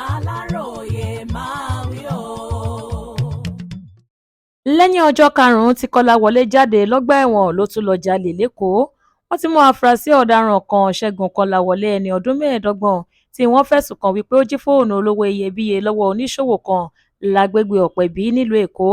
Aláròyé máa wí o. Lẹ́yìn ọjọ́ karùn-ún tí Kọ́láwọlé jáde lọ́gbà ẹ̀wọ̀n ló tún lọ jalè lẹ́kọ̀ọ́. Wọ́n ti mú afurasí ọ̀daràn kan Ṣẹ́gun Kọ́láwọlé ẹni ọdún 25 tí wọ́n fẹ̀sùn kàn wípé ó jí fóònù olówó iyebíye lọ́wọ́ oníṣòwò kan lágbègbè Ọ̀pẹ̀bí nílùú Èkó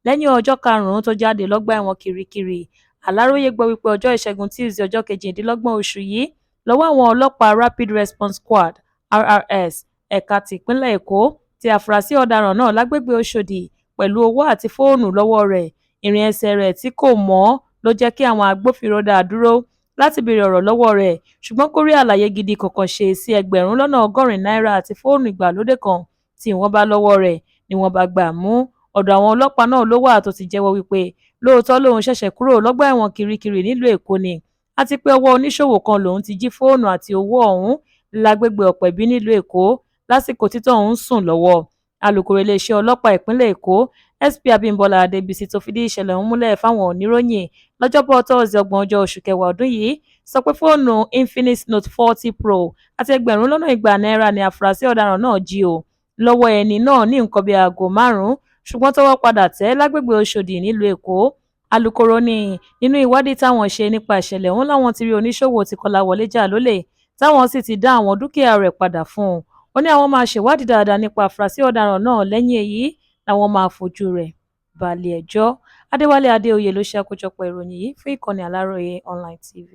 lẹ́yìn ọjọ́ karùn-ún tó jáde lọ́gbà ẹ̀wọ̀n Kirikiri. Aláròyé gbọ́ wípé ọjọ́ Ìṣẹ́gun Tuesday ọjọ́ 28 oṣù yìí lọ́wọ́ àwọn ọlọ́pàá Rapid Response Squad RRS ẹ̀ka tìpínlẹ̀ Èkó tí afurasí ọ̀daràn náà lágbègbè Òṣòdì pẹ̀lú owó àti fóònù lọ́wọ́ rẹ̀. Ìrìn ẹsẹ̀ rẹ̀ tí kò mọ́ ló jẹ́ kí àwọn agbófinró dá a dúró láti béèrè ọ̀rọ̀ lọ́wọ́ rẹ̀, ṣùgbọ́n kò rí àlàyé gidi kankan ṣe sí ẹgbẹ̀rún 180 náírà àti fóònù ìgbàlódé kan tí wọ́n bá lọ́wọ́ rẹ̀ ni wọ́n bá gbà mú. Ọ̀dọ̀ àwọn ọlọ́pàá náà ló wà tó ti jẹ́wọ́ wípé lóòótọ́ lòun ṣẹ̀ṣẹ̀ kúrò lọ́gbà ẹ̀wọ̀n Kirikiri nílùú Èkó ni, àti pé ọwọ́ oníṣòwò kan lòun ti jí fóònù àti owó ọ̀hún lágbègbè Ọ̀pẹ̀bí nílùú Èkó lásìkò títọ́ ọ̀hún sùn lọ́wọ́. Alukoro iléeṣẹ́ ọlọ́pàá ìpínlẹ̀ Èkó SP Abímbọ́lá Adébísí tó fìdí ìṣẹ̀lẹ̀ ọ̀hún múlẹ̀ fáwọn oníròyìn lọ́jọ́bọ̀ Thursday 30 oṣù kẹwàá ọdún yìí sọ pé fóònù Infinix Note 40 Pro àti ẹgbẹ̀rún 100 náírà ni afurasí ọ̀daràn náà jí o lọ́wọ́ ẹni náà ní nǹkan bíi aago 5, ṣùgbọ́n tọ́wọ́ padà tẹ̀ lágbègbè Òṣòdì nílùú Èkó. Alukoro ní nínú ìwádìí táwọn ṣe nípa ìṣẹ̀lẹ̀ ọ̀hún láwọn ti rí oníṣòwò tí Kọ́láwọlé jà lólè táwọn sì ti dá àwọn dúkìá rẹ̀ padà fún un. Ó ní àwọn máa ṣèwádìí dáadáa nípa afurasí ọ̀daràn náà lẹ́yìn èyí làwọn máa fojú rẹ̀ balẹ̀ ẹjọ́. Adéwálé Adéoyè ló ṣe àkójọpọ̀ ìròyìn yìí fún ìkànnì Aláròyé Online TV.